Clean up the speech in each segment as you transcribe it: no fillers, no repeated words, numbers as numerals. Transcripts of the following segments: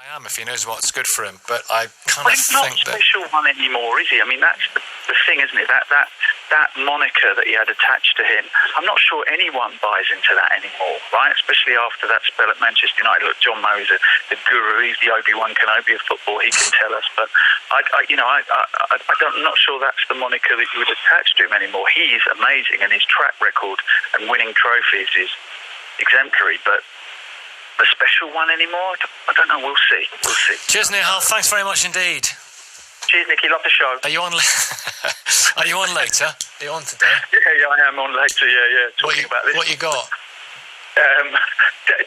I am, if he knows what's good for him. But I kind of he's not think that... special one anymore, is he? I mean, that's the thing, isn't it? That moniker that he had attached to him, I'm not sure anyone buys into that anymore, right? Especially after that spell at Manchester United. Look, John Mo's the guru. He's the Obi-Wan Kenobi of football. He can tell us. But I'm not sure that's the moniker that you would attach to him anymore. He is amazing, and his track record and winning trophies is exemplary. But a special one anymore? I don't know. We'll see. Cheers, Nihal. Thanks very much indeed. Cheers, Nicky. Love the show. Are you on? Are you on later? Are you on today? Yeah, I am on later. Yeah. Talking about this. What you got?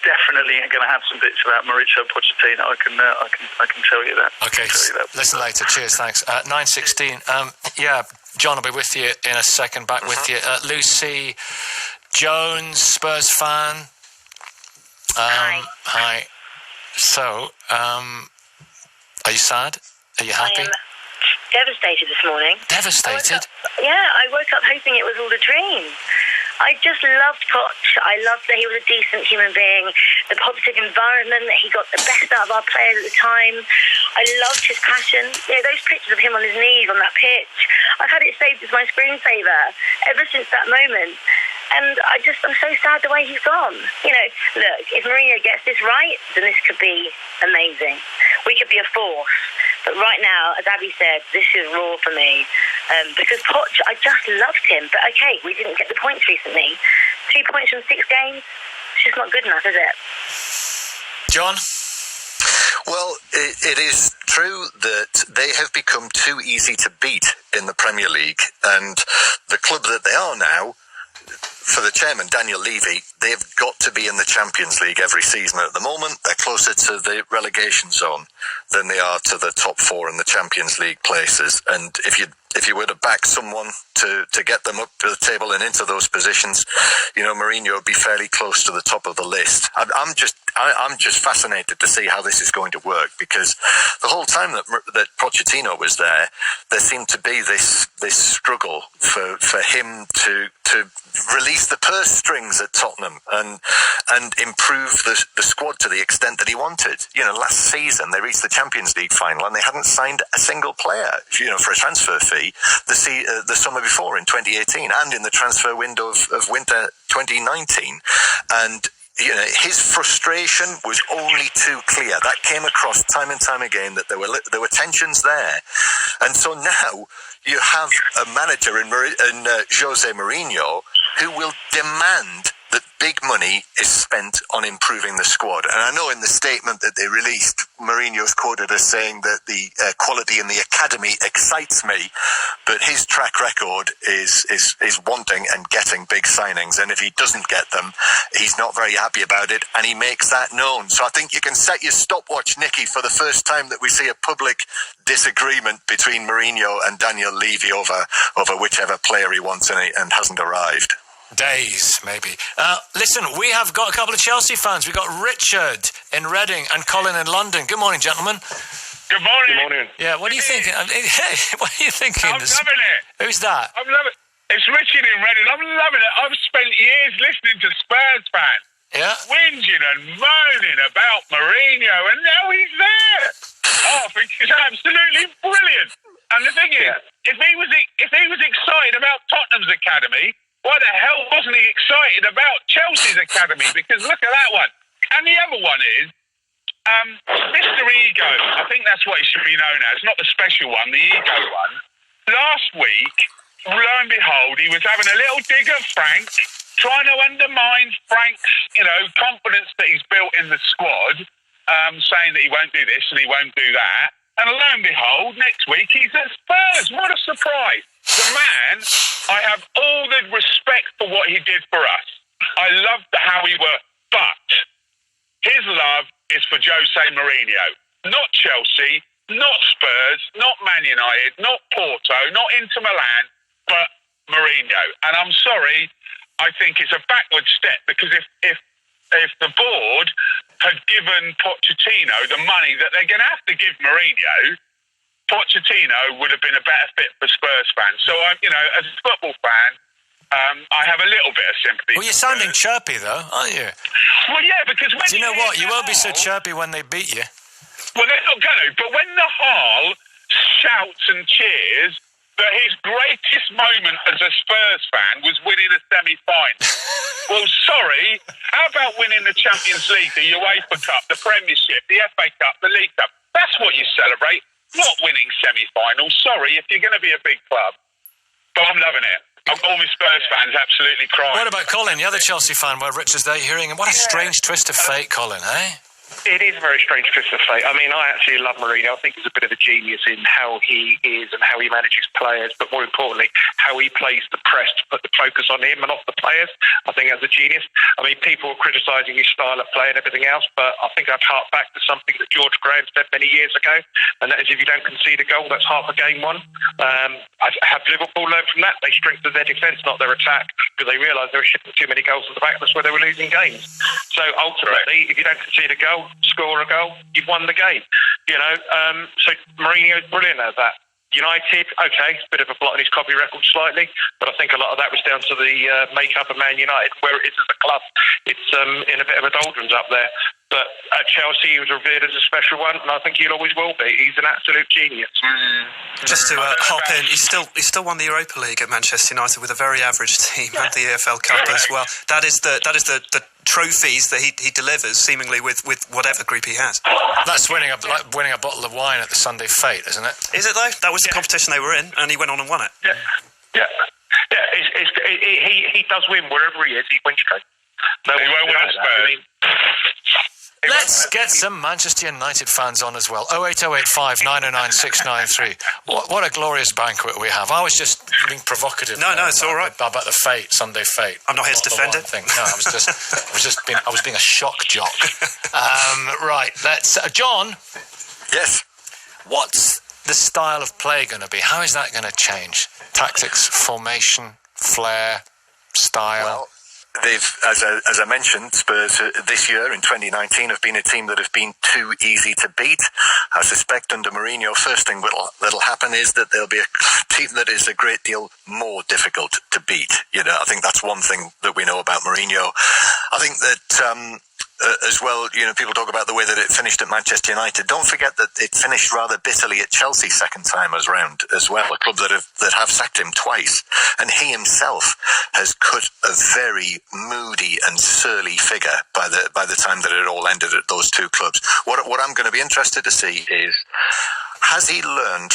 Definitely going to have some bits about Mauricio Pochettino. I can tell you that. Okay. Listen later. Cheers. Thanks. 9:16. Yeah, John, I'll be with you in a second. Back with you. Lucy Jones, Spurs fan. Hi. So, are you sad? Are you happy? I am devastated this morning. Devastated? I woke up hoping it was all a dream. I just loved Poch. I loved that he was a decent human being, the positive environment, that he got the best out of our players at the time. I loved his passion. Those pictures of him on his knees on that pitch, I've had it saved as my screensaver ever since that moment. And I'm so sad the way he's gone. Look, if Mourinho gets this right, then this could be amazing. We could be a force. But right now, as Abby said, this is raw for me. Because Poch, I just loved him. But okay, we didn't get the points recently. 2 points from 6 games. It's just not good enough, is it? John? Well, it is true that they have become too easy to beat in the Premier League. And the club that they are now, for the chairman, Daniel Levy, they've got to be in the Champions League every season. At the moment, they're closer to the relegation zone than they are to the top 4 in the Champions League places. And if you were to back someone to get them up to the table and into those positions, Mourinho would be fairly close to the top of the list. I'm just fascinated to see how this is going to work, because the whole time that Pochettino was there seemed to be this struggle for him to release the purse strings at Tottenham and improve the squad to the extent that he wanted. Last season they reached the Champions League final and they hadn't signed a single player, for a transfer fee the summer before in 2018 and in the transfer window of winter 2019. And his frustration was only too clear. That came across time and time again, that there were tensions there. And so now you have a manager in Jose Mourinho who will demand that big money is spent on improving the squad. And I know in the statement that they released, Mourinho's quoted as saying that the quality in the academy excites me, but his track record is wanting and getting big signings. And if he doesn't get them, he's not very happy about it, and he makes that known. So I think you can set your stopwatch, Nicky, for the first time that we see a public disagreement between Mourinho and Daniel Levy over whichever player he wants and hasn't arrived. Days, maybe. Listen, we have got a couple of Chelsea fans. We've got Richard in Reading and Colin in London. Good morning, gentlemen. Good morning. Good morning. Yeah, what are you thinking? Hey, what are you thinking? I'm loving it. Who's that? I'm loving it. It's Richard in Reading. I'm loving it. I've spent years listening to Spurs fans. Yeah. Whinging and moaning about Mourinho, and now he's there. I think it's absolutely brilliant. And the thing is, if he was excited about Tottenham's academy, why the hell wasn't he excited about Chelsea's academy? Because look at that one. And the other one is Mr. Ego. I think that's what he should be known as, not the special one, the ego one. Last week, lo and behold, he was having a little dig at Frank, trying to undermine Frank's, confidence that he's built in the squad, saying that he won't do this and he won't do that. And lo and behold, next week he's at Spurs. What a surprise. The man, I have all the respect for what he did for us. I loved how he worked. But his love is for Jose Mourinho. Not Chelsea, not Spurs, not Man United, not Porto, not Inter Milan, but Mourinho. And I'm sorry, I think it's a backward step, because if the board had given Pochettino the money that they're going to have to give Mourinho, Pochettino would have been a better fit for Spurs fans. So, as a football fan, I have a little bit of sympathy. Well, you're sounding chirpy, though, aren't you? Well, yeah, because when do you know what? You won't be so chirpy when they beat you. Well, they're not going to. But when the Hall shouts and cheers that his greatest moment as a Spurs fan was winning a semi-final. Well, sorry. How about winning the Champions League, the UEFA Cup, the Premiership, the FA Cup, the League Cup? That's what you celebrate, not winning semi-finals. Sorry, if you're going to be a big club. But I'm loving it. All my Spurs fans absolutely crying. What about Colin, the other Chelsea fan, where Rich is there hearing him? What a strange twist of fate, Colin, eh? It is a very strange twist of fate. I mean, I actually love Mourinho. I think he's a bit of a genius in how he is and how he manages players, but more importantly, how he plays the press to put the focus on him and off the players. I think that's a genius. I mean, people are criticising his style of play and everything else, but I think I'd hark back to something that George Graham said many years ago, and that is if you don't concede a goal, that's half a game won. Have Liverpool learned from that? They strengthened their defence, not their attack, because they realised they were shipping too many goals to the back. That's where they were losing games. So ultimately, if you don't concede a goal, score a goal, you've won the game. So Mourinho is brilliant at that. United, okay, it's a bit of a blot on his copy record slightly, but I think a lot of that was down to the make-up of Man United, where it is as a club. It's in a bit of a doldrums up there. But at Chelsea, he was revered as a special one, and I think he always will be. He's an absolute genius. Just to hop in, he still won the Europa League at Manchester United with a very average team, and the EFL Cup as well. That is the trophies that he delivers, seemingly with whatever group he has. That's winning a bottle of wine at the Sunday Fete, isn't it? Is it though? That was the competition they were in, and he went on and won it. Yeah. He does win wherever he is. He wins straight. No, he won't win at Spurs. Let's get some Manchester United fans on as well. 08085 909 693. What a glorious banquet we have. I was just being provocative. No, it's all right. About the Sunday Fete. I'm not here to defend it. No, I was being a shock jock. Right, let's... John? Yes? What's the style of play going to be? How is that going to change? Tactics, formation, flair, style? Well, they've, as I mentioned, Spurs this year in 2019 have been a team that have been too easy to beat. I suspect under Mourinho, first thing that'll happen is that there'll be a team that is a great deal more difficult to beat. I think that's one thing that we know about Mourinho. I think that as well, people talk about the way that it finished at Manchester United. Don't forget that it finished rather bitterly at Chelsea second time around as well, a club that have sacked him twice. And he himself has cut a very moody and surly figure by the time that it all ended at those two clubs. What I'm going to be interested to see is, has he learned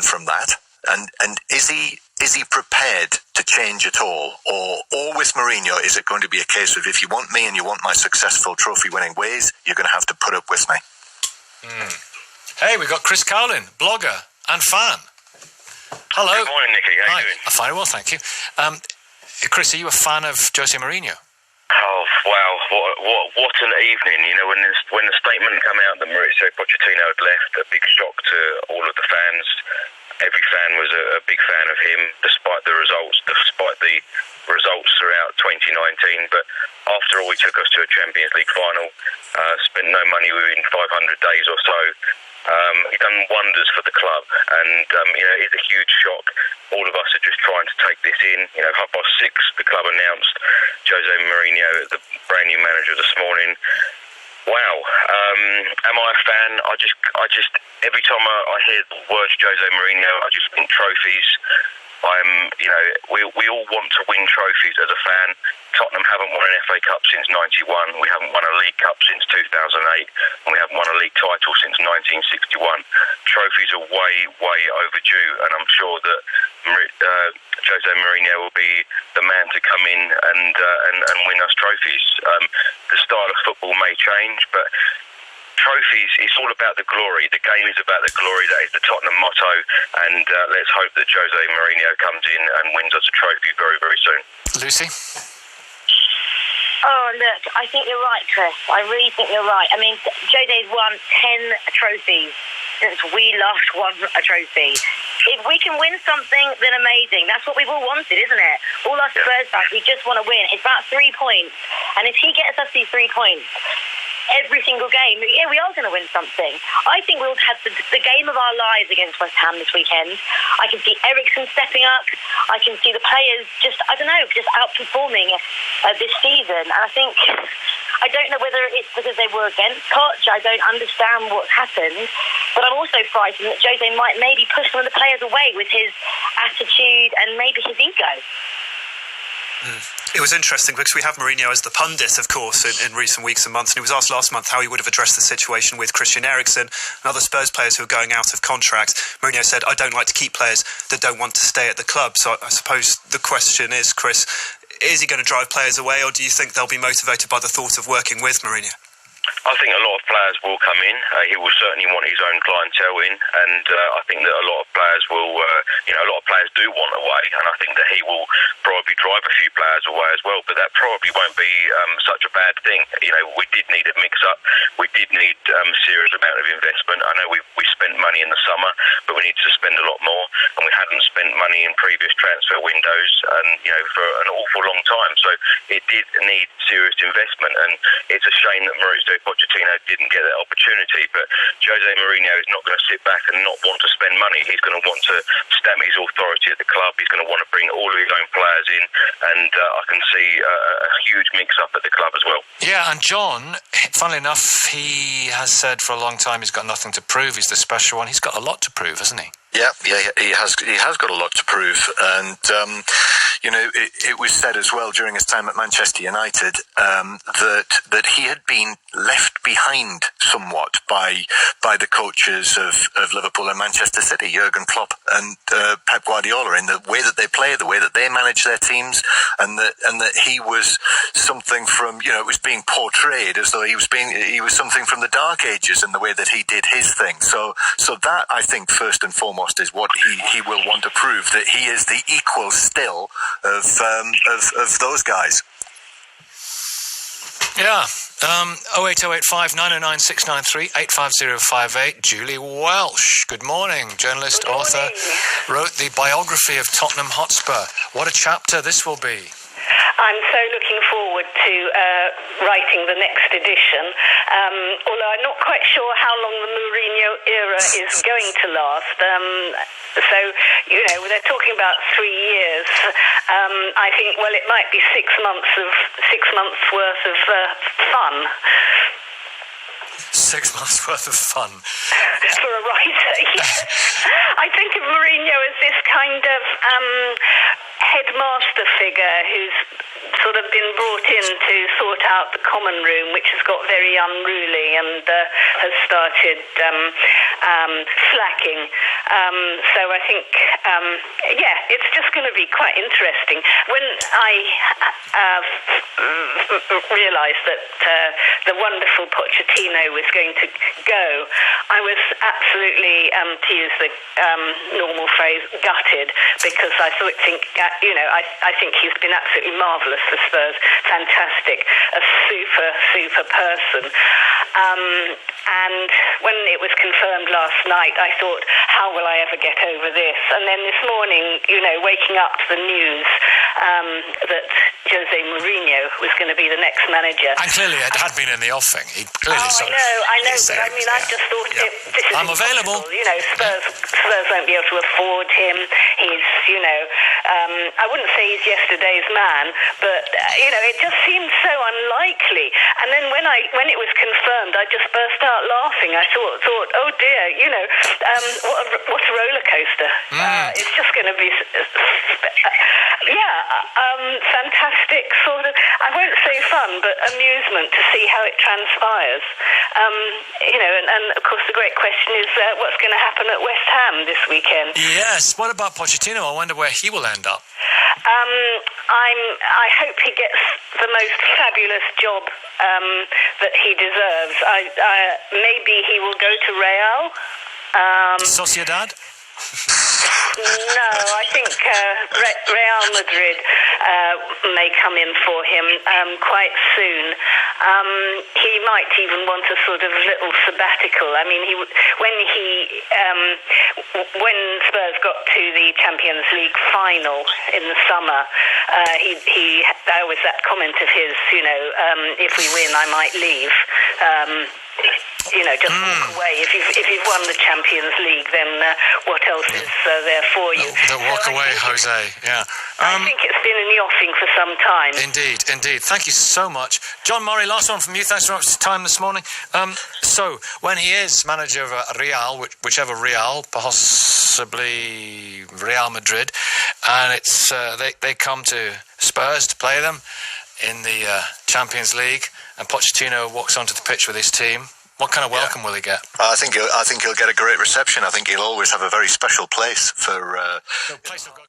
from that? And is he prepared to change at all? Or with Mourinho, is it going to be a case of, if you want me and you want my successful trophy-winning ways, you're going to have to put up with me? Hey, we've got Chris Cowlin, blogger and fan. Hello. Good morning, Nicky. How are you doing? I'm fine, well, thank you. Chris, are you a fan of Jose Mourinho? Oh, wow. What an evening. When the statement came out that Mauricio Pochettino had left, a big shock to all of the fans. Every fan was a big fan of him, despite the results throughout 2019. But after all, he took us to a Champions League final, spent no money within 500 days or so. He's done wonders for the club, and it's a huge shock. All of us are just trying to take this in. 6:30, the club announced Jose Mourinho, the brand new manager, this morning. Wow. Am I a fan? I just every time I hear the words Jose Mourinho, I just think trophies. We all want to win trophies as a fan. Tottenham haven't won an FA Cup since 91. We haven't won a League Cup since 2008. And we haven't won a league title since 1961. Trophies are way, way overdue. And I'm sure that Jose Mourinho will be the man to come in and win us trophies. The style of football may change, but trophies, it's all about the glory. The game is about the glory. That is the Tottenham motto. And let's hope that Jose Mourinho comes in and wins us a trophy very, very soon. Lucy? Oh, look, I think you're right, Chris. I really think you're right. I mean, Jose's won 10 trophies since we last won a trophy. If we can win something, then amazing. That's what we've all wanted, isn't it? All us Spurs fans, we just want to win. It's about 3 points. And if he gets us these 3 points every single game, we are going to win something. I think we'll have the game of our lives against West Ham this weekend. I can see Eriksen stepping up. I can see the players just outperforming this season. And I think I don't know whether it's because they were against Koch. I don't understand what's happened. But I'm also frightened that Jose might maybe push some of the players away with his attitude and maybe his ego. It was interesting because we have Mourinho as the pundit, of course, in recent weeks and months, and he was asked last month how he would have addressed the situation with Christian Eriksen and other Spurs players who are going out of contract. Mourinho said, I don't like to keep players that don't want to stay at the club. So I suppose the question is, Chris, is he going to drive players away, or do you think they'll be motivated by the thought of working with Mourinho? I think a lot of players will come in. He will certainly want his own clientele in, and I think that a lot of players will, a lot of players do want away, and I think that he will probably drive a few players away as well, but that probably won't be such a bad thing. We did need a mix-up. We did need a serious amount of investment. I know we spent money in the summer, but we need to spend a lot more, and we hadn't spent money in previous transfer windows, and for an awful long time. So it did need serious investment, and it's a shame that Mauricio Pochettino didn't get that opportunity, but Jose Mourinho is not going to sit back and not want to spend money. He's going to want to stamp his authority at the club. He's going to want to bring all of his own players in, and I can see a huge mix-up at the club as well. Yeah, and John, funnily enough, he has said for a long time he's got nothing to prove. He's the special one. He's got a lot to prove, hasn't he? Yeah, he has got a lot to prove, and it was said as well during his time at Manchester United that he had been left behind somewhat by the coaches of Liverpool and Manchester City, Jurgen Klopp and Pep Guardiola, in the way that they play, the way that they manage their teams, and that he was something from it was being portrayed as though he was something from the Dark Ages in the way that he did his thing. So that, I think, first and foremost, is what he will want to prove, that he is the equal still of those guys. Yeah. 08085 909 693 85058. Julie Welsh, good morning. Journalist, author, wrote the biography of Tottenham Hotspur. What a chapter this will be. I'm so looking forward to writing the next edition, although I'm not quite sure how long the Mourinho era is going to last. They're talking about 3 years. I think, it might be 6 months worth of fun. 6 months worth of fun. For a writer, yes. I think of Mourinho as this kind of headmaster figure who's sort of been brought in to sort out the common room, which has got very unruly and has started slacking. So I think, it's just going to be quite interesting. When I realised that the wonderful Pochettino was going to go, I was absolutely, to use the normal phrase, gutted, because I think he's been absolutely marvellous for Spurs, fantastic, a super person. And when it was confirmed last night, I thought, how will I ever get over this? And then this morning, waking up to the news that Jose Mourinho was going to be the next manager. And clearly it had been in the offing. He clearly I know, but I mean, I just thought this is I'm available. Spurs won't be able to afford him. He's, I wouldn't say he's yesterday's man, but, it just seemed so unlikely. And then when it was confirmed, I just burst out laughing. I thought, oh dear, what a roller coaster. It's just going to be, fantastic sort of, I won't say fun, but amusement to see how it transpires. And of course the great question is what's going to happen at West Ham this weekend. Yes, what about Pochettino? I wonder where he will end up. I hope he gets the most fabulous job that he deserves. Maybe he will go to Real. Sociedad? No, I think Real Madrid may come in for him quite soon. He might even want a sort of little sabbatical. I mean, when Spurs got to the Champions League final in the summer, there was that comment of his, if we win, I might leave. just walk away. If you've won the Champions League, then what else is there for you? Don't walk away, Jose. Yeah. I think it's been in the offing for some time. Indeed. Thank you so much. John Murray, last one from you. Thanks very much for your time this morning. So, when he is manager of Real, whichever Real, possibly Real Madrid, and it's they come to Spurs to play them in the Champions League, and Pochettino walks onto the pitch with his team, what kind of welcome will he get? I think he'll get a great reception. I think he'll always have a very special place for...